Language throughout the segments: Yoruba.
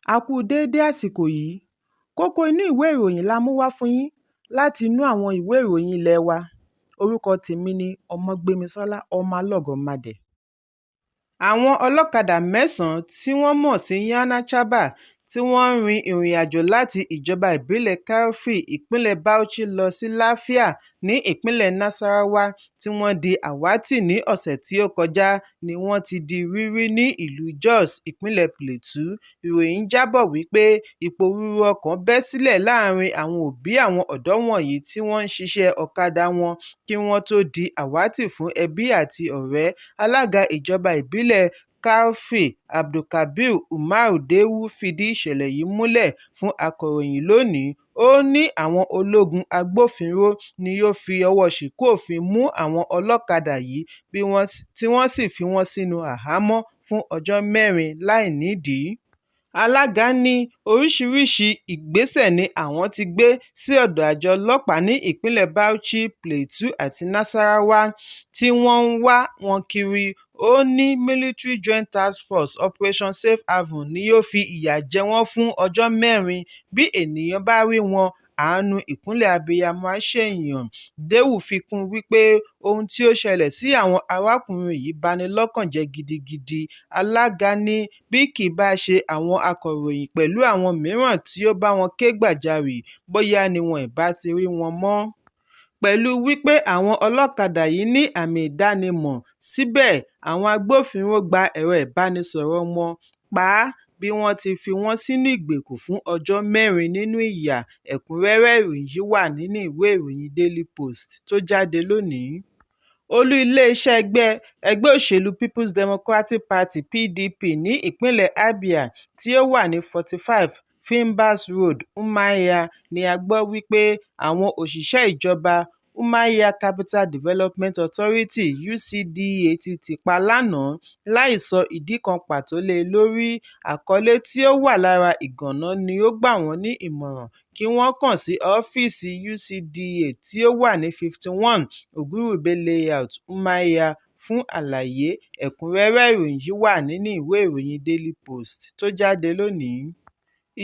A kú déédé àsìkò yìí. Kókó inú ìwé ìròyìn la mú wá fún yín láti inú àwọn ìwé ìròyìn ilé wa. Orúkọ tèmi ni Ọmọgbémisọ́lá ọmọ Alọ́gọ̀madẹ̀. Àwọn ọlọ́kadà mẹ́sàn-án tí wọ́n mọ̀ sí Yaná-Chaba tí wọ́n ń rin ìrìnàjò láti ìjọba ìbílẹ̀ Karfi ìpínlẹ̀ Bauchi lọ sí Láfíà ní ìpínlẹ̀ Nasarawa tí wọ́n di àwátì ní ọ̀sẹ̀ tí ó kọjá ni wọ́n ti di rírí ní ìlú Jos, ìpínlẹ̀ Plateau. Ìròyìn jábọ̀ wípé ìpòrúurú ọkàn bẹ́ sílẹ̀ láàrin àwọn òbí àwọn ọ̀dọ́ wọ̀nyí tí wọ́n ń ṣiṣẹ́ ọ̀kadà wọn kí wọ́n tó di àwátì fún ẹbí àti ọ̀rẹ́. Alága ìjọba ìbílẹ̀ Karfi Abdulkabir Umar Dewu fìdí ìṣẹ̀lẹ̀ yìí múlẹ̀ fún akọ̀ròyìn lónìí. Ó ní àwọn ológun agbófinró ni yóò fi ọwọ́ ṣìkún òfin mú àwọn ọlọ́kadà yìí tí wọ́n sì fi wọ́n sínú àhámọ́ fún ọjọ́ 4 láìnídìí. Alága ní oríṣiríṣi ìgbésẹ̀ ni àwọn ti gbé sí ọ̀dọ̀ àjọ ọlọ́pàá ní ìpínlẹ̀ Bauchi, Plateau àti Nasarawa tí wọ́n ń wá wọn kiri. Ó ní Military Joint Task Force Operation Safe Haven ni yóò fi ìyà jẹ wọ́n fún ọjọ́ 4. Bí ènìyàn bá rí wọn, àánú ìkúnlẹ̀ abiyamọ á ṣèèyàn. Dewu fi kún wípé ohun tí ó ṣẹlẹ̀ sí àwọn arákùnrin yìí bani lọ́kàn jẹ́ gidigidi. Alága ní bí kì bá ṣe àwọn akọ̀ròyìn pẹ̀lú àwọn mìíràn tí ó bá wọn ké gbàjarè, bóyá ni wọn ìbá ti rí wọn mọ́. Pẹ̀lú wípé àwọn ọlọ́kadà yìí ní àmì ìdánimọ̀, síbẹ̀ àwọn agbófinró gba ẹ̀rọ ìbánisọ̀rọ̀ wọn pa á bí wọ́n ti fi wọ́n sínú ìgbèkùn fún ọjọ́ 4 nínú ìyà. Ẹ̀kúnrẹ́rẹ́ ìròyìn yìí wà nínú ìwé ìròyìn Daily Post tó jáde lónìí. Olú iléeṣẹ́ ẹgbẹ́ òṣèlú People's Democratic Party (PDP) ní ìpínlẹ̀ Abia tí ó wà ní 45 Finbas Road, Umuahia ni a gbọ́ wípé àwọn òṣìṣẹ́ ìjọba Umuahia Capital Development Authority (UCDA) ti tìpa lánàá láì sọ ìdí kan pàtó lé lórí. Àkọlé tí ó wà lára ìgànná ni ó gbà wọ́n ní ìmọ̀ràn kí wọ́n kàn sí ọ́fíìsì UCDA tí ó wà ní 51 Ogurube Layout, Umuahia fún àlàyé. Ẹ̀kúnrẹ́rẹ́ ìròyìn yìí wà nínú ìwé ìròyìn Daily Post tó jáde lónìí.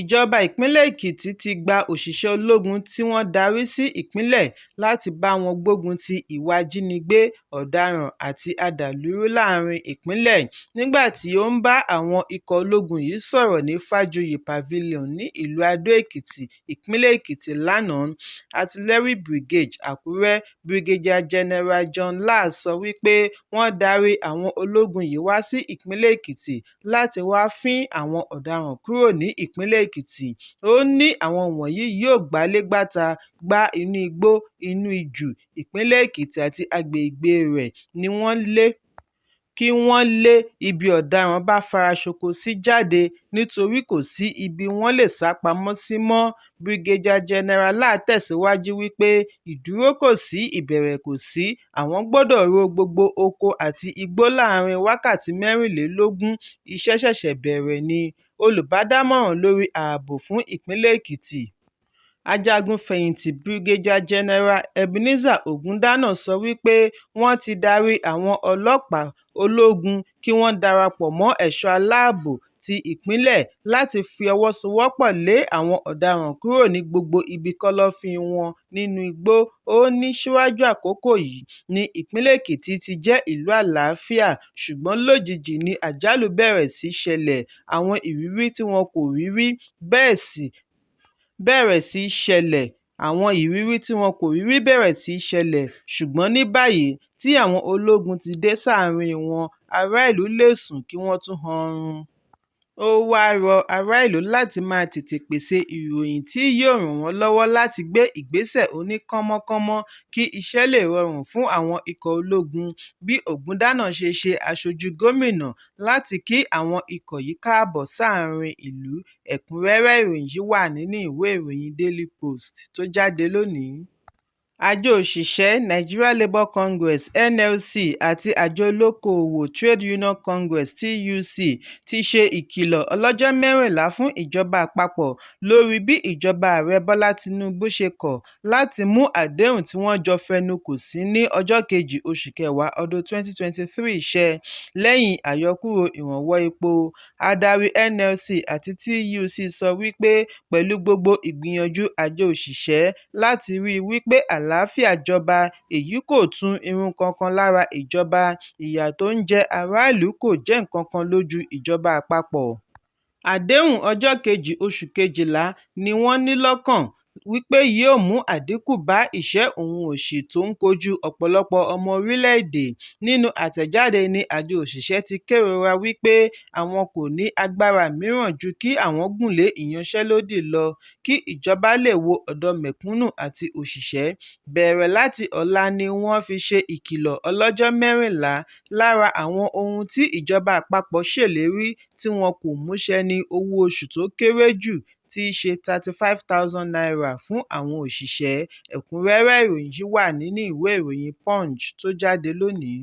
Ìjọba ìpínlẹ̀ Èkìtì ti gba òṣìṣẹ́ ológun tí wọ́n darí sí ìpínlẹ̀ láti bá wọn gbógun ti ìwà ìjínigbé, ọ̀daràn àti àdàlúrú láàrin ìpínlẹ̀. Nígbà tí ó ń bá àwọn ikọ̀ ológun yìí sọ̀rọ̀ ní Fájuyì Pavilion ní ìlú Adó-Èkìtì, ìpínlẹ̀ Èkìtì lánàá, Artillery Brigade Àkúrẹ́ Brigadier General John Lars sọ wípé wọ́n darí àwọn ológun yìí wá sí ìpínlẹ̀ Èkìtì láti wá fín àwọn ọ̀daràn kúrò ní ìpínlẹ̀ Èkìtì. Ó ní àwọn wọ̀nyí yóò gbálégbáta gba inú igbó, inú ijù ìpínlẹ̀ Èkìtì àti agbègbè rẹ̀ ni kí wọ́n lé ibi ọ̀daràn bá faraṣoko sí jáde nítorí kò sí ibi wọ́n lè sá pamọ́ sí mọ́. Brigadier General Lars tẹ̀síwájú wípé ìdúró kò sí, ìbẹ̀rẹ̀ kò sí, àwọn gbọ́dọ̀ ro gbogbo oko àti igbó láàrin wákàtí 24. Iṣẹ́ ṣẹ̀ṣẹ̀ bẹ̀rẹ̀ ni. Olùbádámọ̀ràn lórí ààbò fún ìpínlẹ̀ Èkìtì, Ajagun-fẹ̀yìntì Brigadier General Ebenezer Ogundana sọ wípé wọ́n ti darí àwọn ọlọ́pàá ológun kí wọ́n darapọ̀ mọ́ ẹ̀ṣọ́ aláàbò ti ìpínlẹ̀ láti fi ọwọ́ sowọ́pọ̀ lé àwọn ọ̀daràn kúrò ní gbogbo ibi kọ́lọ́fín wọn nínú igbó. Ó ní síwájú àkókò yìí ní ìpínlẹ̀ Èkìtì ti jẹ́ ìlú àlàáfíà, ṣùgbọ́n lójijì ni àjálù bẹ̀rẹ̀ sí ṣẹlẹ̀. Àwọn ìrírí tí wọn kò rí rí bẹ̀rẹ̀ sí ṣẹlẹ̀. Ṣùgbọ́n ní báyìí tí àwọn ológun ti dé sáàrin wọn, ará ìlú lè sùn kí wọ́n tún hanrun. Ó wáá rọ ará ìlú láti máa tètè pèsè ìròyìn tí yóò ràn wọ́n lọ́wọ́ láti gbé ìgbésẹ̀ oníkánmọ́kánmọ́ kí iṣẹ́ lè rọrùn fún àwọn ikọ̀ ológun. Bí Ògúndáná ṣe ṣe aṣojú gómìnà láti kí àwọn ikọ̀ yìí káàbọ̀ sáàrin ìlú. Ẹ̀kúnrẹ́rẹ́ ìròyìn yìí wà nínú ìwé ìròyìn Daily Post tó jáde lónìí. Àjọ òṣìṣẹ́ Nigeria Labour Congress (NLC) àti àjọ olókoòwò Trade Union Congress (TUC) ti ṣe ìkìlọ̀ ọlọ́jọ́ 14 fún ìjọba àpapọ̀ lórí bí ìjọba ààrẹ Bọ́lá Tinubu ṣe kọ̀ láti mú àdéhùn tí wọ́n jọ fẹnukò sí ní ọjọ́ kejì oṣù kẹwàá ọdún 2023 ṣẹ lẹ́yìn àyọkúrò ìrànwọ́ epo. Adarí NLC àti TUC sọ wípé pẹ̀lú gbogbo ìgbìyànjú àjọ òṣìṣẹ́ láti rí i wípé àlàáfíà jọba, èyí kò tún irun kankan lára ìjọba. Ìyà tó ń jẹ aráàlú kò jẹ́ nǹkan kan lójú ìjọba àpapọ̀. Àdéhùn ọjọ́ kejì oṣù kejìlá ni wọ́n ní lọ́kàn wípé yóò mú àdínkù bá ìṣẹ́ òun òṣì tó ń kojú ọ̀pọ̀lọpọ̀ ọmọ orílẹ̀-èdè. Nínú àtẹ̀jáde ni àjọ òṣìṣẹ́ ti kérora wípé àwọn kò ní agbára mìíràn ju kí àwọn gùnlé ìyanṣẹ́lódì lọ kí ìjọba lè wo ọ̀dọ̀ mẹ̀kúnnù àti òṣìṣẹ́. Bẹ̀rẹ̀ láti ọ̀la ni wọ́n fi ṣe ìkìlọ̀ ọlọ́jọ́ 14. Lára àwọn ohun tí ìjọba àpapọ̀ ṣèlérí tí wọn kò múṣẹ ni owó oṣù tó kéré jù tí í ṣe ₦35,000 fún àwọn òṣìṣẹ́. Ẹ̀kúnrẹ́rẹ́ ìròyìn yìí wà nínú ìwé ìròyìn Punch tó jáde lónìí.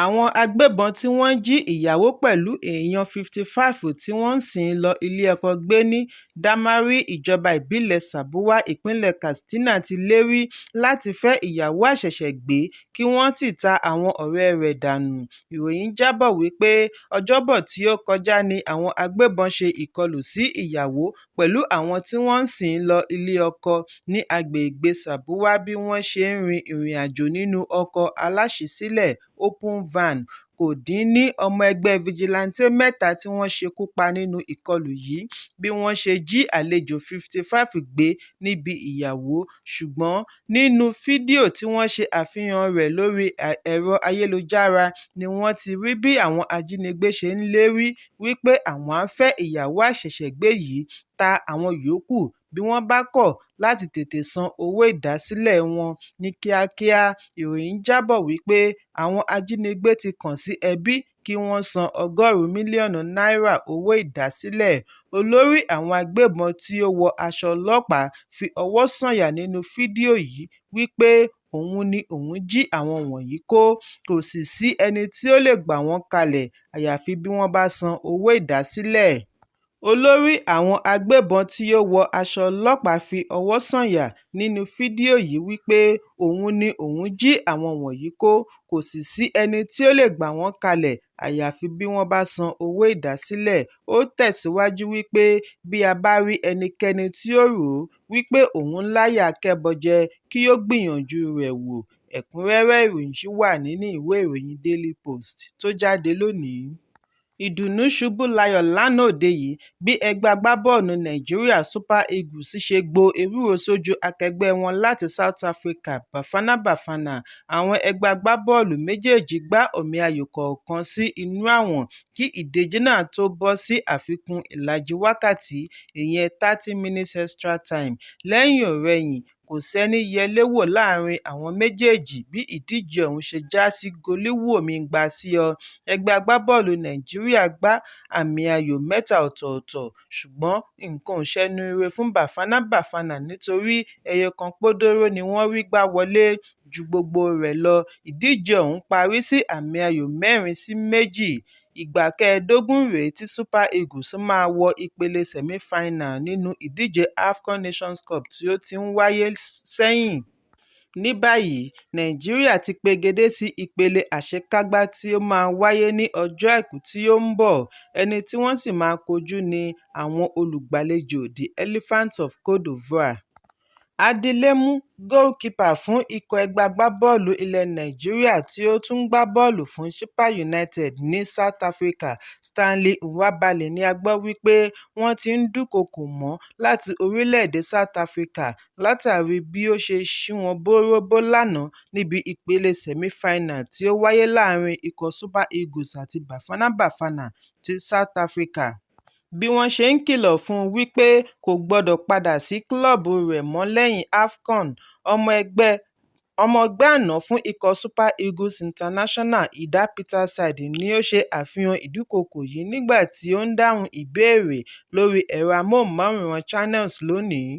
Àwọn agbébọn tí wọ́n jí ìyàwó pẹ̀lú èèyàn 55 tí wọ́n ń sìn lọ ilé-ẹ̀kọ́ gbé ní Damari, ìjọba ìbílẹ̀ Sabua, ìpínlẹ̀ Katsina ti lérí láti fẹ́ ìyàwó àṣẹ̀ṣẹ̀gbé kí wọ́n sì ta àwọn ọ̀rẹ́ rẹ̀ dànù. Ìròyìn jábọ̀ wípé Ọjọ́bọ̀ tí ó kọjá ni àwọn agbébọn ṣe ìkọlù sí ìyàwó pẹ̀lú àwọn tí wọ́n ń sìn lọ ilé-ọkọ ní agbègbè Sabua bí wọ́n ṣe ń rin ìrìn-àjò nínú ọkọ̀ aláṣìísílẹ̀ open van. Kò dín ní ọmọ ẹgbẹ́ fìjìláńtè 3 tí wọ́n ṣekú pa nínú ìkọlù yìí bí wọ́n ṣe jí àlejò 55 gbé níbi ìyàwó. Ṣùgbọ́n nínú fídíò tí wọ́n ṣe àfihàn rẹ̀ lórí ẹ̀rọ ayélujára ni wọ́n ti rí bí àwọn ajínigbé ṣe ń lérí wípé àwọn á fẹ́ ìyàwó àṣẹ̀ṣẹ̀gbé yìí ta àwọn yòókù bí wọ́n bá kọ̀ láti tètè san owó ìdásílẹ̀ wọn ní kíákíá. Ìròyìn jábọ̀ wípé àwọn ajínigbé ti kàn sí ẹbí kí wọ́n san $100 mílíọ̀nù owó ìdásílẹ̀. Olórí àwọn agbébọn tí ó wọ aṣọ ọlọ́pàá fi ọwọ́ sọ̀yà nínú fídíò yìí wípé òun ni òun jí àwọn wọ̀nyí kó, kò sì sí ẹni tí ó lè gbà wọ́n kalẹ̀ àyàfi bí wọ́n bá san owó ìdásílẹ̀. Olórí àwọn agbébọn tí ó wọ aṣọ ọlọ́pàá fi ọwọ́ sọ̀yà nínú fídíò yìí wípé òun ni òun jí àwọn wọ̀nyí kó, kò sì sí ẹni tí ó lè gbà wọ́n kalẹ̀ àyàfi bí wọ́n bá san owó ìdásílẹ̀. Ó tẹ̀síwájú wípé bí a bá rí ẹnikẹ́ni tí ó rò ó wípé òun ń láyà kẹ́bọjẹ kí ó gbìyànjú rẹ̀ wò. Ẹ̀kúnrẹ́rẹ́ ìròyìn yìí wà nínú ìwé ìròyìn Daily Post tó jáde lónìí. Ìdùnnú ṣubú layọ̀ lánàá òde yìí bí ẹgbẹ́ agbábọ́ọ̀lù Nàìjíríà Super Eagles ṣe gbo ewúro sójú akẹgbẹ́ wọn láti South Africa Bafana Bafana. Àwọn ẹgbẹ́ agbábọ́ọ̀lù méjèèjì gbá ọ̀mì ayò kọ̀ọ̀kan sí inú àwọn kí ìdíje náà tó bọ́ sí àfikún ìlàjì wákàtí, ìyẹn 30 minutes extra time. Lẹ́yìn ọ̀rẹyìn, kò sẹ́ni yẹlé wò láàrin àwọn méjèèjì bí ìdíje ọ̀hún ṣe já sí gòlíwò-mi-gbà-sí-ọ. Ẹgbẹ́ agbábọ́ọ̀lù Nàìjíríà gbá àmì ayò 3 ọ̀tọ̀ọ̀tọ̀ ṣùgbọ́n nǹkan ò ṣẹnu ire fún Bafana Bafana nítorí ẹyọ kan pọ́dọ́rọ́ ni wọ́n rí gbá wọlé. Ju gbogbo rẹ̀ lọ, ìdíje ọ̀hún parí sí àmì ayò 4-2. Ìgbà kẹẹ̀ẹ́dógún rèé tí Super Eagles máa wọ ìpele semi-final nínú ìdíje AFCON Nations Cup tí ó ti ń wáyé sẹ́yìn. Ní báyìí, Nàìjíríà ti pegedé sí ìpele àṣekágbá tí ó máa wáyé ní ọjọ́ Àìkú tí ó ń bọ̀. Ẹni tí wọ́n sì máa kojú ni àwọn olùgbàlejò The Elephants of Cote d'Ivoire. Adélémù, góòlù-kípà fún ikọ̀ ẹgbẹ́ agbábọ́ọ̀lù ilẹ̀ Nàìjíríà tí ó tún ń gbá bọ́ọ̀lù fún Chippa United ní South Africa, Stanley Nwabali ni a gbọ́ wípé wọ́n ti ń dúnkòokò mọ́ láti orílẹ̀-èdè South Africa látàrí bí ó ṣe ṣí wọn bóróbó lánàá níbi ìpele semi-final tí ó wáyé láàrin ikọ̀ Super Eagles àti Bafana Bafana ti South Africa. Bí wọ́n ṣe ń kìlọ̀ fún un wípé kò gbọdọ̀ padà sí kílọ̀bù rẹ̀ mọ́ lẹ́yìn AFCON, ọmọ ẹgbẹ́ àná fún ikọ̀ Super Eagles International Idah Peterside ni ó ṣe àfihàn ìdúnkookò yìí nígbà tí ó ń dáhùn ìbéèrè lórí ẹ̀rọ amóhùnmáwòrán Channels lónìí.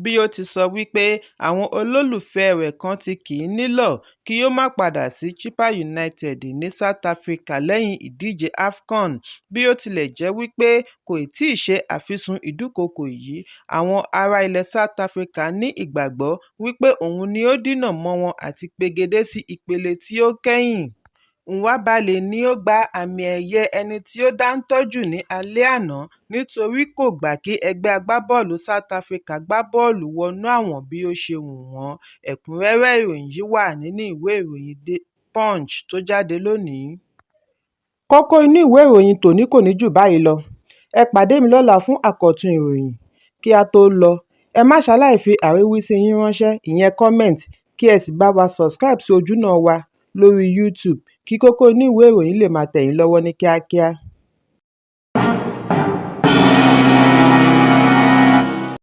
bí ó ti sọ wípé àwọn olólùfẹ́ rẹ̀ kan ti kì í nílọ̀ kí ó má padà sí Chippa United ní South Africa lẹ́yìn ìdíje AFCON. Bí ó tilẹ̀ jẹ́ wípé kò tíì ṣe àfisùn ìdúkokò yìí, àwọn ará ilẹ̀ South Africa ní ìgbàgbọ́ wípé òun ni ó dínà mọ́ wọn àti pegedé sí ìpele tí ó kẹ́yìn. Nwabali ni ó gba àmì ẹ̀yẹ ẹni tí ó dáńtọ́ jù ní alẹ́ àná nítorí kò gbà kí ẹgbẹ́ agbábọ́ọ̀lù South Africa gbá bọ́ọ̀lù wọnú àwọn bí ó ṣe wù wọ́n. Ẹ̀kúnrẹ́rẹ́ ìròyìn yìí wà nínú ìwé ìròyìn The Punch tó jáde lónìí. Kókó inú ìwé ìròyìn tòní kò ní jù báyìí lọ. Ẹ pàdé mi lọ́la fún àkọ́tún ìròyìn. Kí a tó lọ, ẹ má ṣaláì fi àríwísí yín ránṣẹ́, ìyẹn comment, kí ẹ sì bá wa subscribe sí ojúnà wa lórí YouTube kí Kókó inú ìwé ìròyìn lè máa tẹ̀ yín lọ́wọ́ ní kíákíá.